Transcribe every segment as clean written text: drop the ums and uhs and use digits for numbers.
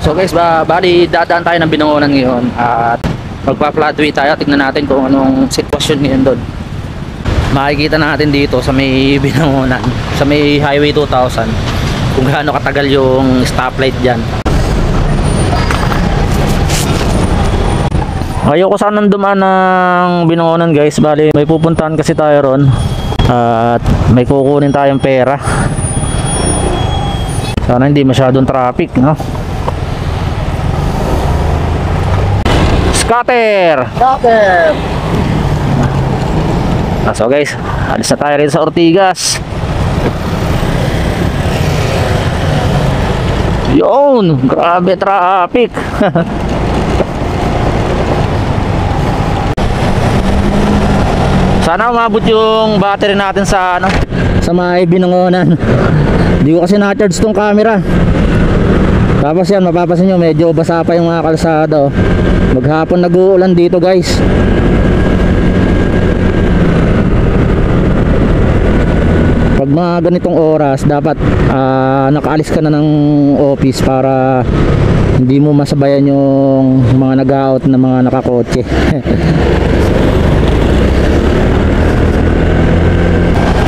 So guys, bali dadaan tayo ng Binangonan ngayon at magpa-floodway tayo. Tignan natin kung anong sitwasyon ngayon doon. Makikita natin dito sa may Binangonan, sa may Highway 2000, kung gaano katagal yung stoplight dyan. Ayoko sanang dumaan ng Binangonan guys, bali may pupuntahan kasi tayo ron at may kukunin tayong pera. Sana hindi masyadong traffic, no? Scatter! So guys, alis na tayo rin sa Ortigas. Yun, grabe traffic. Sana umabot yung battery natin sa ano, sa may Binangonan. Hindi ko kasi na-charge tong camera. Tapos yan, mapapasin nyo medyo basa pa yung mga kalsada, oh. Maghapon nag-uulan dito guys. Pag mga ganitong oras dapat nakaalis ka na ng office para hindi mo masabayan yung mga nag-out na mga nakakotse.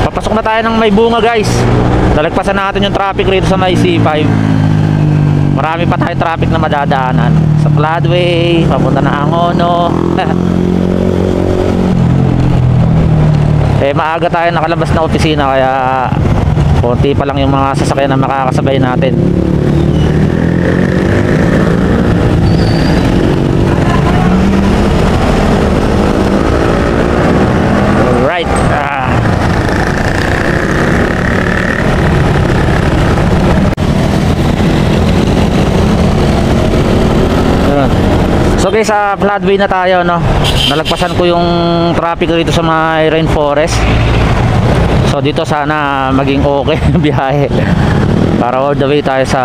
Papasok na tayo ng may bunga guys. Dalagpasan natin yung traffic rito sa may C5. Marami pa tayo traffic na madadaanan sa floodway, papunta na Angono. Maaga tayo nakalabas na opisina kaya konti pa lang yung mga sasakyan na makakasabay natin. Alright. So guys, sa floodway na tayo, no? Nalagpasan ko yung traffic dito sa may rainforest. So dito sana maging okay biyahe para all the way tayo sa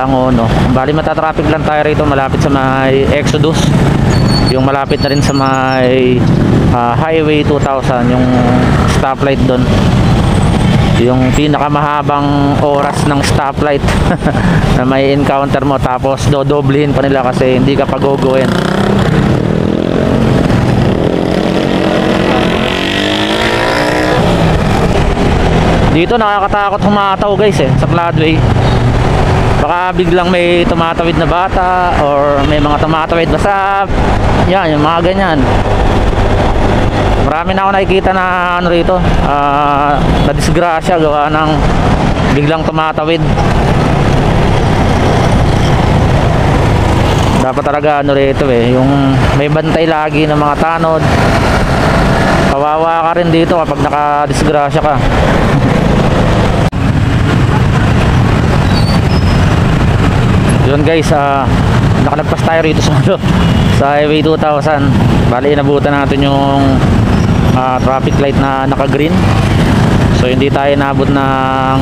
Angono. Bali mata-traffic lang tayo rito malapit sa may Exodus, yung malapit na rin sa may Highway 2000, yung stoplight doon, yung pinakamahabang oras ng stoplight na may encounter mo, tapos dodoblihin pa nila kasi hindi ka paguguin. Dito nakakatakot humataw guys sa floodway. Baka biglang may tumatawid na bata or may mga tumatawid basa. Yan, yung mga ganyan. Marami na ako nakikita na ano rito, na disgrasya gawa ng biglang tumatawid. Dapat talaga ano rito yung may bantay lagi ng mga tanod. Kawawa ka rin dito kapag nakadisgrasya ka. Yun guys, nakalagpas tayo rito sa Highway 2000. Bali inabutan natin yung traffic light na naka-green. So hindi tayo nabot ng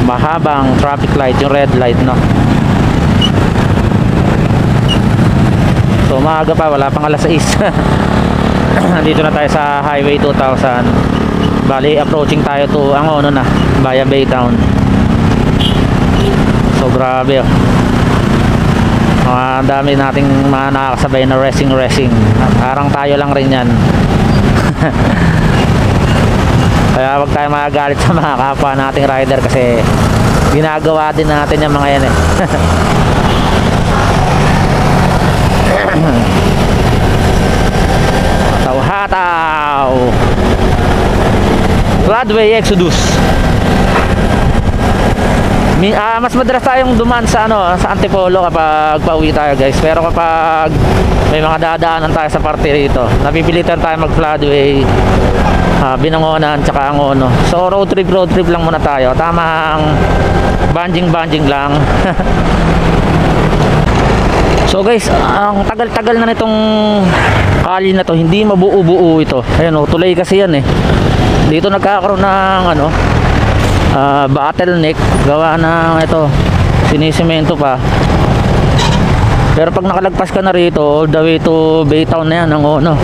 mahabang traffic light, yung red light, no? So maaga pa, wala pang alas 6. Nandito na tayo sa Highway 2000. Bali approaching tayo to Angono na via Baytown. So grabe, dami nating mga nakakasabay na racing. Parang tayo lang rin yan. Kaya wag tayo magagalit sa mga kapwa nating rider kasi ginagawa din natin yung mga yan Hataw Floodway Exodus. Mas madalas tayong dumaan sa sa Antipolo kapag pauwi tayo guys, pero kapag may mga dadaanan tayo sa parte rito, napipilitan tayo mag floodway, Binangonan tsaka Angono. So road trip lang muna tayo, tamang banjing lang. So guys, ang tagal-tagal na nitong kali na to, hindi mabuo-buo ito. Ayun, tulay kasi yan dito nagkakaroon ng bottleneck gawa ng ito, sinisemento pa. Pero pag nakalagpas ka na rito all the way to Baytown na yan, Angono.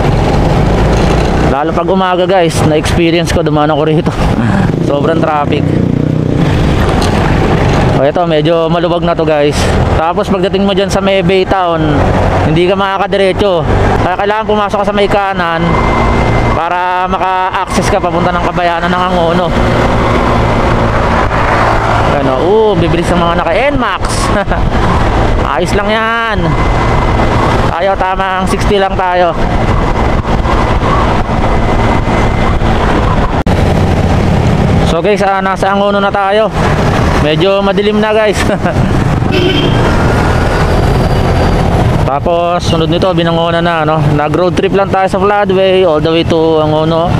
Lalo pag umaga guys, na experience ko, dumaan ako rito. Sobrang traffic. O ito, medyo maluwag na to guys. Tapos pagdating mo dyan sa may Baytown, hindi ka makakadiretso. Kaya kailangan pumasok ka sa may kanan para maka-access ka papunta ng Kabayanan ng Angono. Ano, bibilis ng mga naka-NMAX. Ayos lang yan. Tayo tamang 60 lang tayo. So guys, nasa Angono na tayo. Medyo madilim na guys. Tapos sunod nito Binangonan na, no? Nag road trip lang tayo sa Floodway all the way to Angono.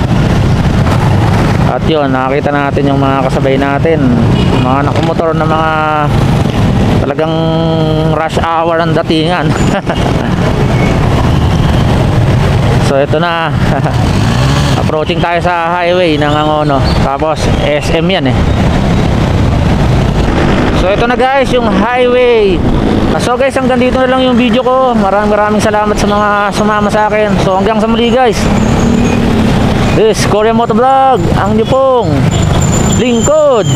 At yun, nakakita natin yung mga kasabay natin, mga nakamotor na mga talagang rush hour ang datingan. So ito na. Approaching tayo sa highway ng Angono. Tapos SM yan eh. So ito na guys, yung highway. So guys, hanggang dito na lang yung video ko. Maraming salamat sa mga sumama sa akin. So hanggang sa muli guys. This Korean Motovlog, ang niyo pong lingkod.